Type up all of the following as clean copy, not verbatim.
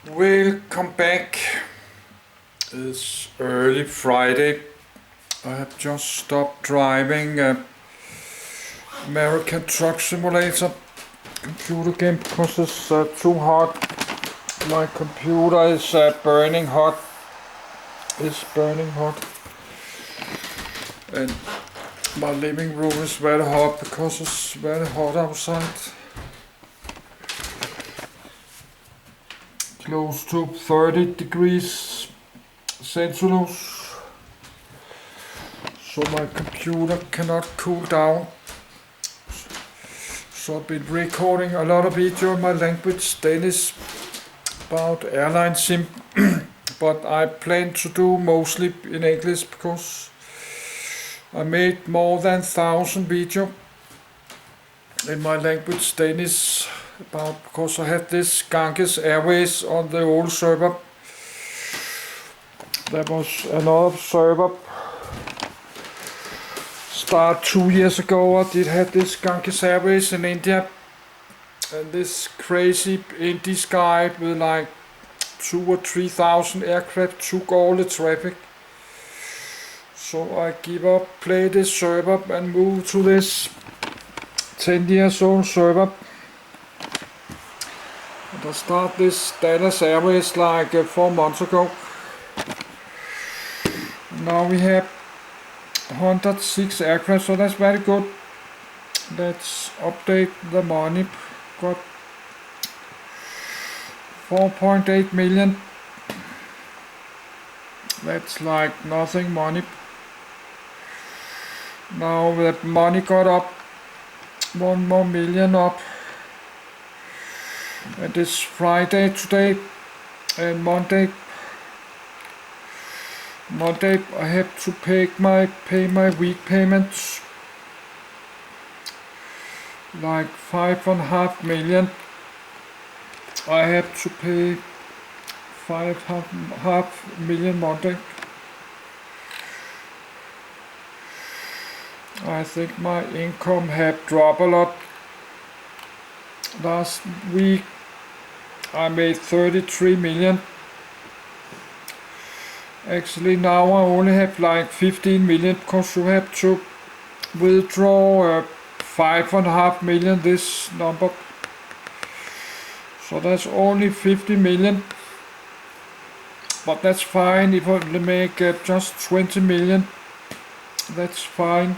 Welcome back. It's early Friday. I have just stopped driving American Truck Simulator computer game because it's too hot. My computer is burning hot. It's burning hot. And my living room is very hot because it's very hot outside. Close to 30 degrees Celsius. So my computer cannot cool down. So I've been recording a lot of video in my language, Danish, about AIRLINESIM. But I plan to do mostly in English because I made more than 1,000 video in my language Danish about because I had this Ganges Airways on the old server. There was another server start 2 years ago. I did have this Ganges Airways in India, and this crazy Indian guy with like 2,000 or 3,000 aircraft took all the traffic. So I give up, play this server and move to this 10 years old server. And I start this Dallas Airways like 4 months ago. Now we have 106 aircraft, so that's very good. Let's update the money. Got 4.8 million. That's like nothing money. Now the money got up 1 more million up. And it's Friday today, and Monday I have to pay my week payments, like 5.5 million. I have to pay 5.5 million Monday. I think my income have dropped a lot. Last week I made 33 million. Actually now I only have like 15 million because you have to withdraw 5.5 million this number. So that's only 50 million. But that's fine. If I make just 20 million, that's fine.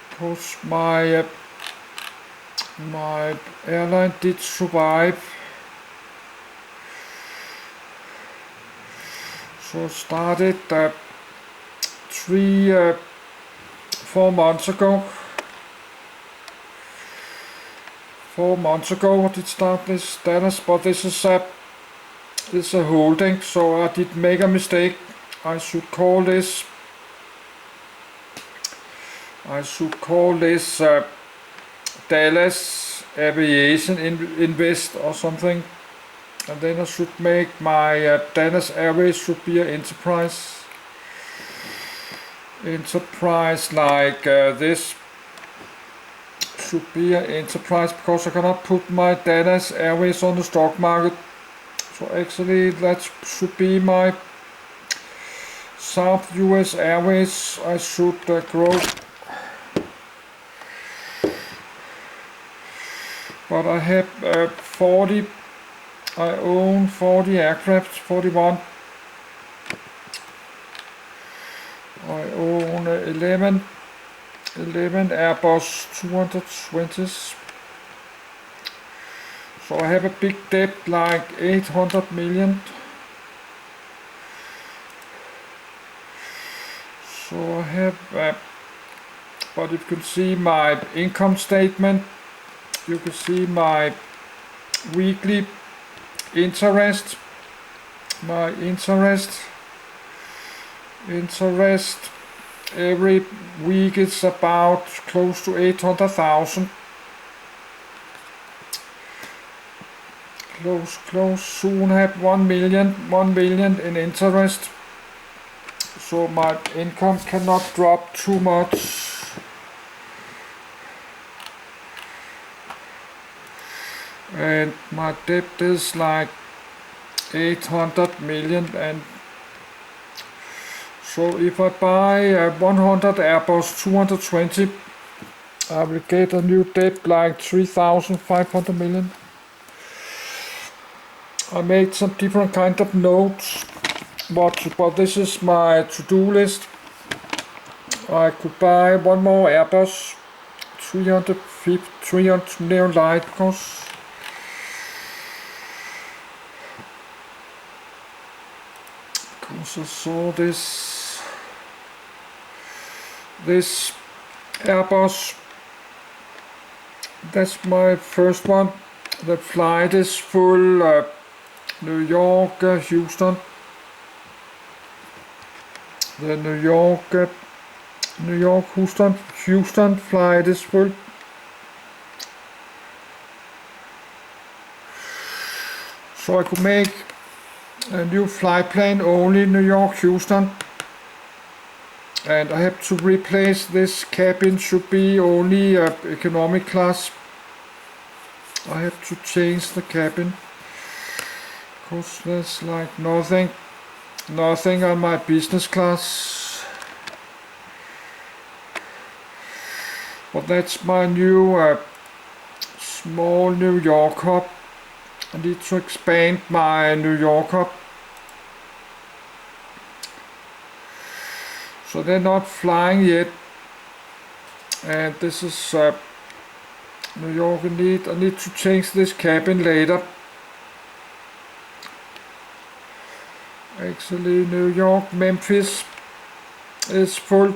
Because my airline did survive. So started 4 months ago. 4 months ago I did start this status, but this is a holding, so I did make a mistake. I should call this Dallas Aviation Invest or something, and then I should make my Dallas Airways should be an enterprise like this should be an enterprise, because I cannot put my Dallas Airways on the stock market. So actually that should be my South US Airways. I should grow. But I have 40, I own 40 aircraft, 41. I own 11 Airbus 220s. So I have a big debt, like 800 million. So I have, but you can see my income statement. You can see my weekly interest. My interest every week is about close to 800,000. Close, soon have 1 million in interest. So my income cannot drop too much. and my debt is like 800 million, and so if I buy 100 Airbus 220, I will get a new debt like 3,500 million. I made some different kind of notes, but this is my to-do list. I could buy one more Airbus 300 Neo Light, because I saw this Airbus. That's my first one. The flight is full. New York, Houston. The New York, Houston flight is full. So I could make a new flight plan only New York, Houston. And I have to replace this cabin, should be only economic class. I have to change the cabin, because there's like nothing on my business class. But that's my new small New York hub. I need to expand my New York hub. So they're not flying yet, and this is New York. I need to change this cabin later. Actually, New York, Memphis is full.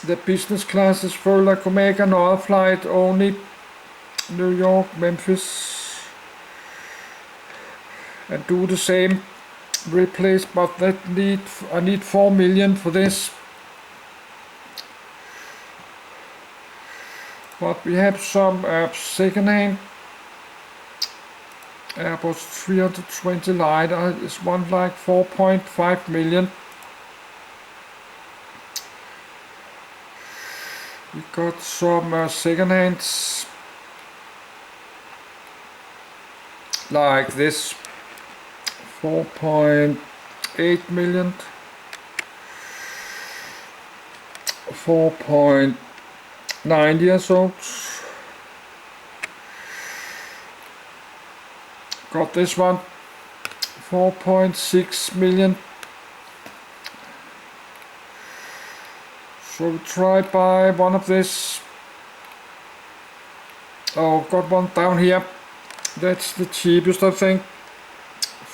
The business class is full. I could make another flight only New York, Memphis, and do the same. Replace, but I need 4 million for this. But we have some second-hand Airbus 320 Light. It's one like 4.5 million. We got some second-hands like this. 4.8 million, 4.9 years old. Got this one, 4.6 million. So we try buy one of this. Oh, got one down here. That's the cheapest, I think.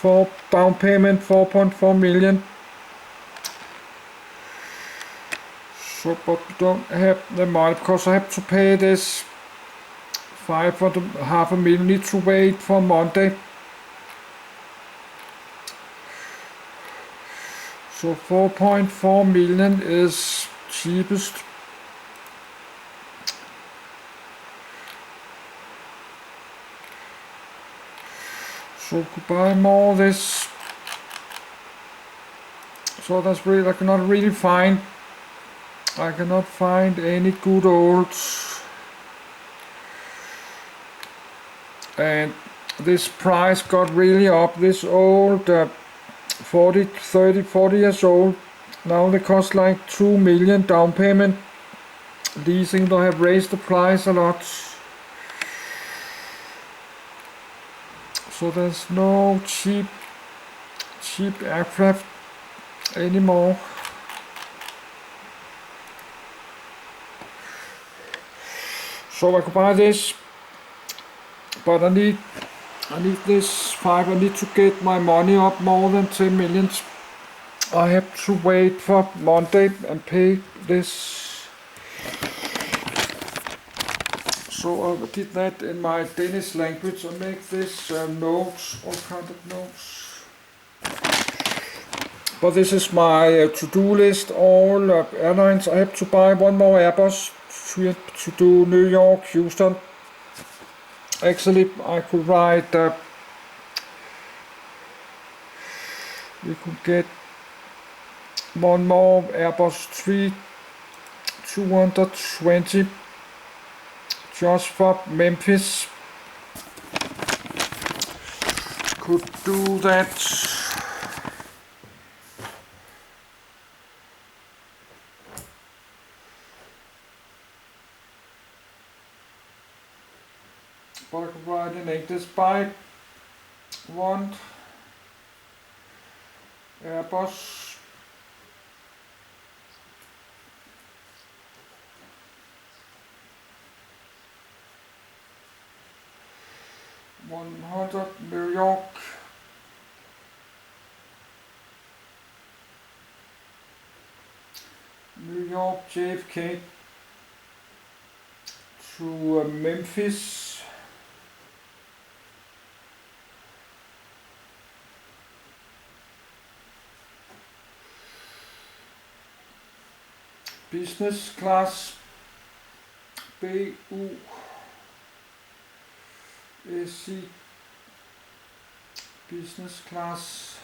For down payment 4.4 million. So, but we don't have the money, because I have to pay this half a million. Need to wait for Monday. So 4.4 million is cheapest. So could buy more of this. So that's really, I cannot find any good olds. And this price got really up. This old 40 years old. Now they cost like 2 million down payment. Leasing, they have raised the price a lot. So there's no cheap aircraft anymore. So I could buy this, but I need this 5. I need to get my money up more than 10 million. I have to wait for Monday and pay this. So I did that in my Danish language. I make this notes, all kind of notes. But this is my to-do list, all airlines. I have to buy one more Airbus to do New York, Houston. Actually, I could write, we could get one more Airbus 220 just for Memphis. Could do that. But I could write in English by want Airbus (100) New York JFK to Memphis. Business class BUSC business class.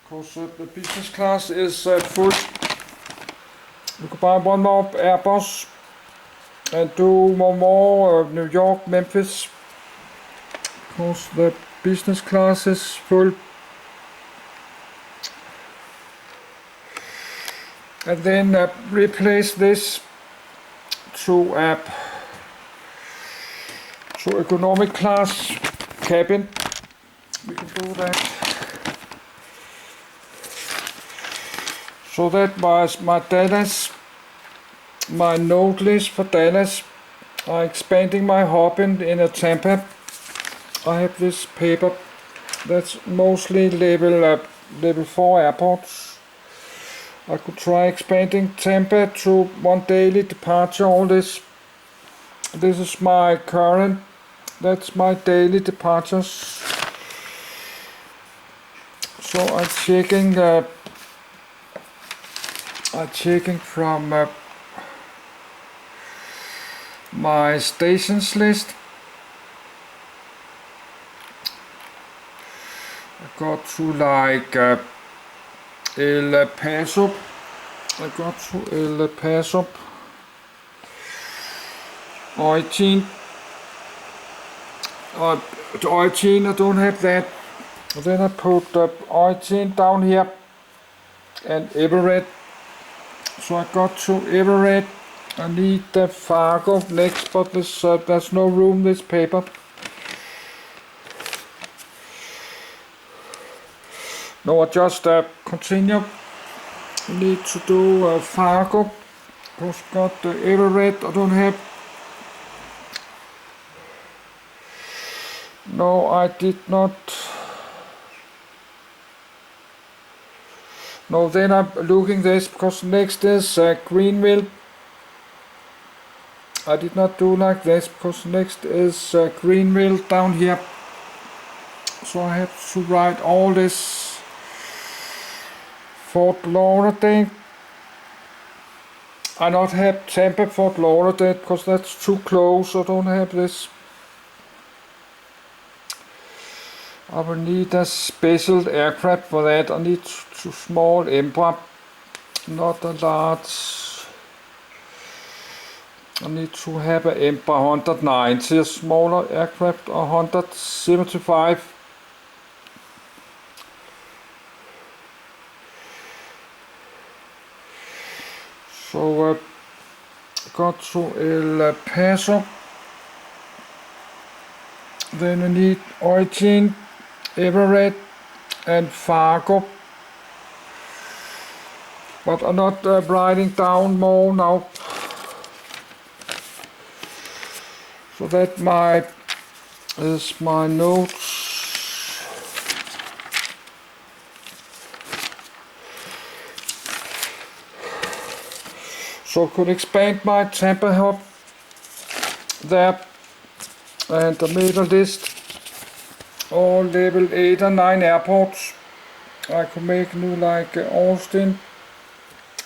Because the business class is full. We could buy one more Airbus and do one more New York, Memphis. Because the business class is full. And then replace this to economic class cabin. We can do that. So that was my Dallas, my note list for Dallas. I'm expanding my hub in a Tampa. I have this paper that's mostly level 4 airports. I could try expanding Tampa to 1 daily departure. All this is my current, that's my daily departures. So I'm checking from my stations list. I got to like El Paso. I got to El Paso. 18. 18, I don't have that. Then I put 18 down here and Everett. So I got to Everett. I need the Fargo next, but there's no room this paper. No, I just continue. I need to do Fargo. Because got the Everett. I don't have. No, I did not. No, then I'm looking this because next is Greenville. I did not do like this because next is Greenville down here. So I have to write all this. Fort Lauderdale. I not have Tampa Fort Lauderdale because that's too close. I don't have this. I will need a special aircraft for that. I need too small Embraer, not a large. I need to have an Embraer 190, a smaller aircraft, 175. So got to El Paso. Then I need 18, Everett and Fargo. But I'm not writing down more now. So that is my notes. So I could expand my Tampa hub there, and I made a list all level 8 and 9 airports. I could make new like Austin,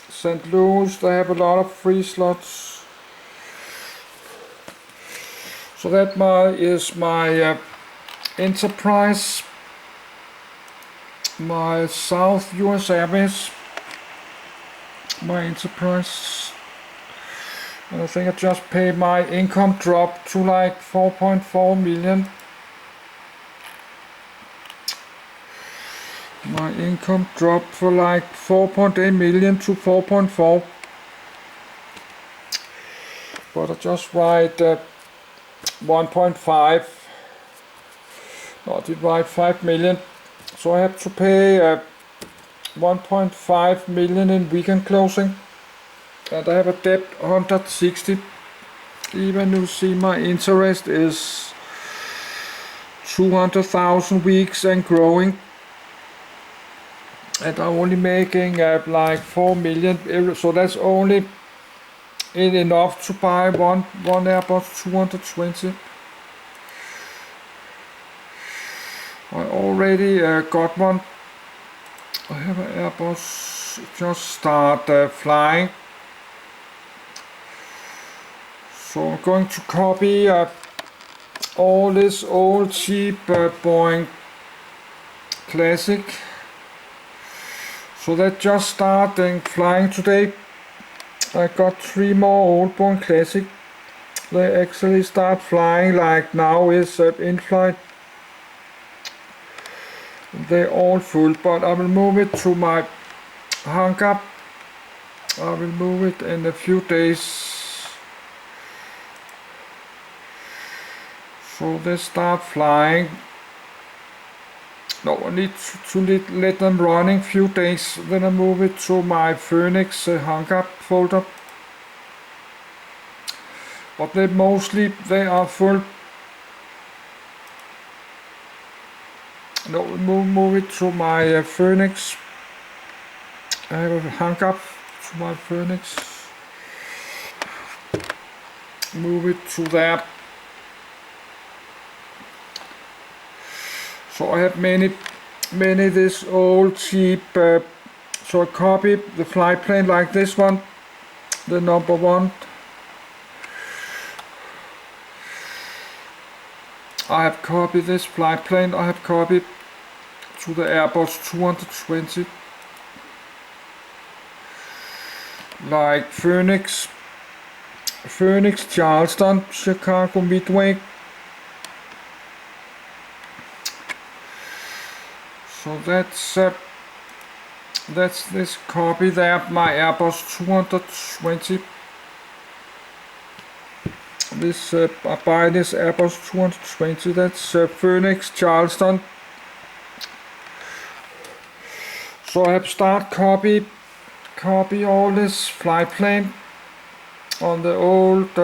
St. Louis. They have a lot of free slots. So that is my Enterprise, my South US Airways, my enterprise. And I think I just paid my income drop to like 4.4 million. My income dropped for like 4.8 million to 4.4. But I just write 1.5. No, I did write 5 million. So I have to pay 1.5 million in weekend closing. And I have a debt 160. Even you see my interest is 200,000 weeks and growing. And I'm only making like 4 million, so that's only enough to buy one Airbus 220. I already got one. I have an Airbus just start flying. So I'm going to copy all this old cheap Boeing Classic. So that just starting flying today. I got 3 more old Boeing Classic. They actually start flying like now is in flight. They're all full, but I will move it to my hangar. I will move it in a few days. So they start flying. No, I need to let them running few days. Then I move it to my Phoenix hangar folder. But they are full. No, move it to my Phoenix. I have a hangar to my Phoenix. Move it to there. So I have many this old cheap, so I copy the flight plane like this one, the number 1. I have copied this flight plane, I have copied to the Airbus 220, like Phoenix, Charleston, Chicago, Midway. So that's this copy there, my Airbus 220. This I buy this Airbus 220. That's Phoenix, Charleston. So I have start copy all this flight plane on the old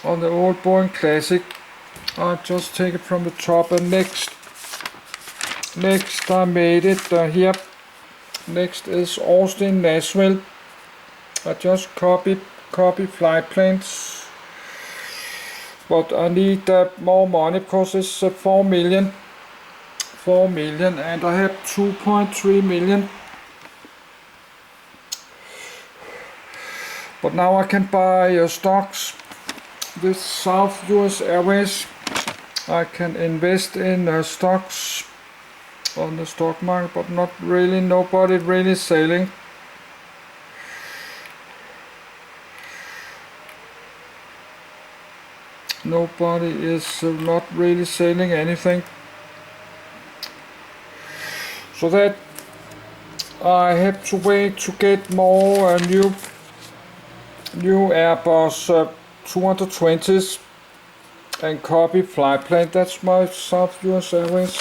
Boeing Classic. I just take it from the top, and next I made it here. Next is Austin, Nashville. I just copy flight planes, but I need more money because it's 4 million, and I have 2.3 million. But now I can buy stocks. This South US Airways. I can invest in stocks on the stock market, but not really, nobody really selling. Nobody is not really selling anything. So that I have to wait to get more new Airbus 220s and copy flight plane. That's my South US Airways.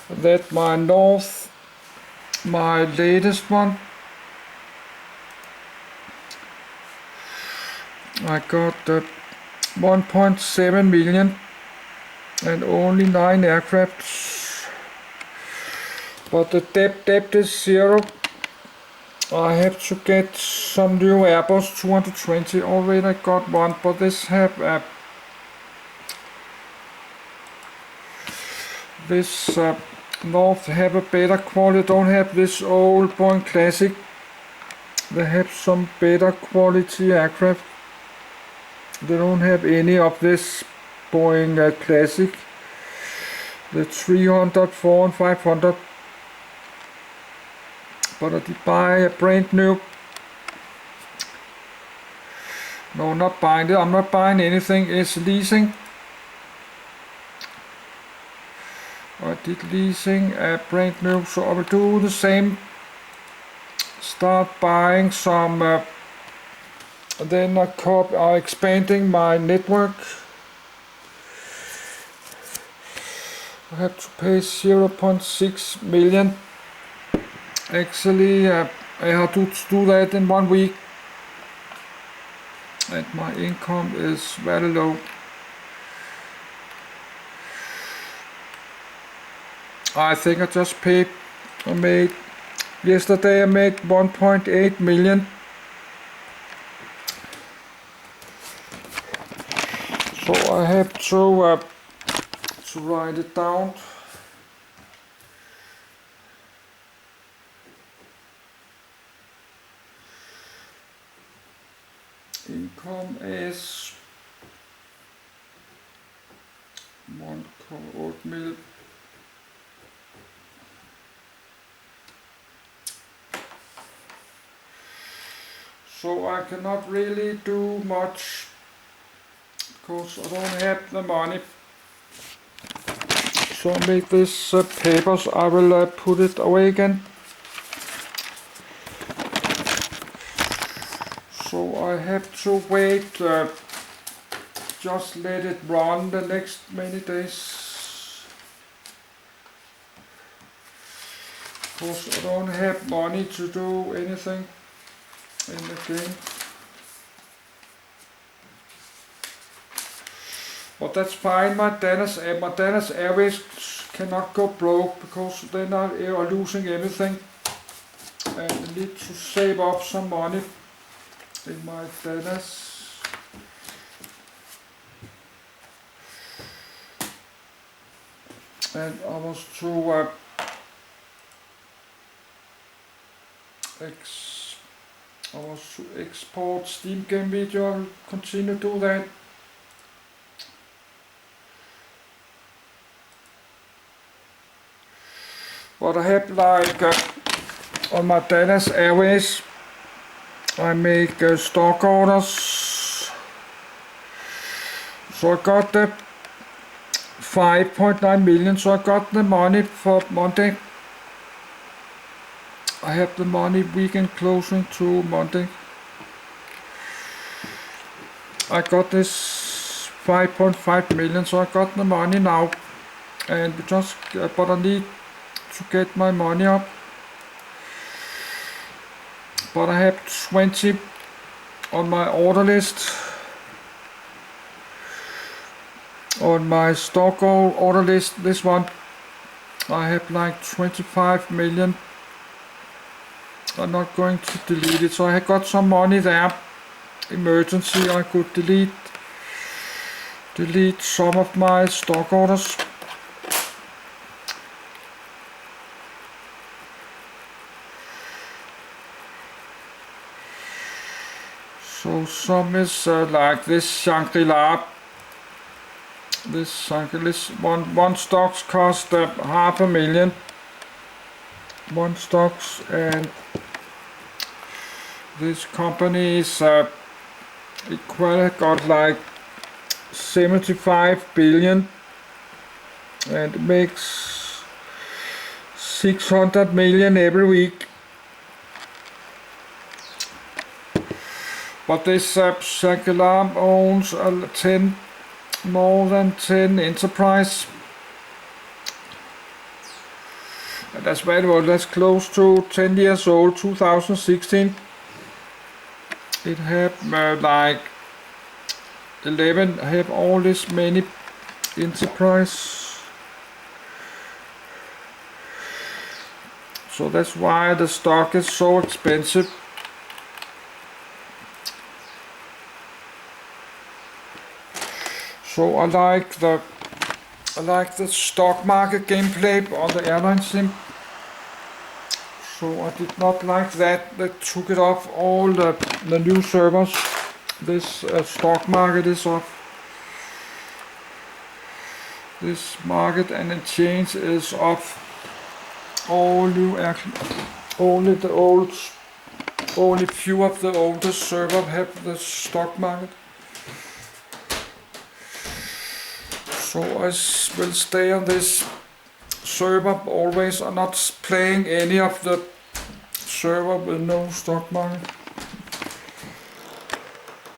That my North, my latest one. I got 1.7 million and only 9 aircraft. But the debt is 0. I have to get some new Airbus 220. Already I got one, but this have North have a better quality. Don't have this old Boeing Classic. They have some better quality aircraft. They don't have any of this Boeing Classic. the 300, 400 and 500. But I did buy a brand new. No, not buying it. I'm not buying anything. It's leasing. I did leasing a brand new, so I will do the same. Start buying some. Then I expanding my network. I have to pay 0.6 million. Actually, I have to do that in 1 week. And my income is very low. I think I just paid. Yesterday I made 1.8 million. So I have to write it down. Income is 1.8 million. So I cannot really do much because I don't have the money. So I make this papers. I will put it away again. So I have to wait. Just let it run the next many days. Because I don't have money to do anything in the game. But that's fine. My Danish Airways cannot go broke because they're not losing everything. And I need to save up some money in my Danish. And I was to export Steam game video. I'll continue to do that. But I have like on my Danish Airways, I make stock orders. So I got the 5.9 million. So I got the money for Monday. I have the money weekend closing to Monday. I got this 5.5 million, so I got the money now. And but I need to get my money up. But I have 20 on my order list. On my stock order list, this one, I have like 25 million. I'm not going to delete it, so I have got some money there. Emergency, I could delete some of my stock orders. So some is like this Shangri-La. This one stocks cost 500,000. One stocks, and this company is got like 75 billion and it makes 600 million every week. But this Shangri-La owns more than 10 enterprise. And that's very well, that's close to 10 years old, 2016. It have like 11, have all this many enterprise. So that's why the stock is so expensive. So I like the stock market gameplay on the AIRLINESIM. So I did not like that. They took it off all the new servers. This stock market is off. This market and exchange is off. Only few of the oldest servers have the stock market. So I will stay on this server always. I'm not playing any of the server with no stock market.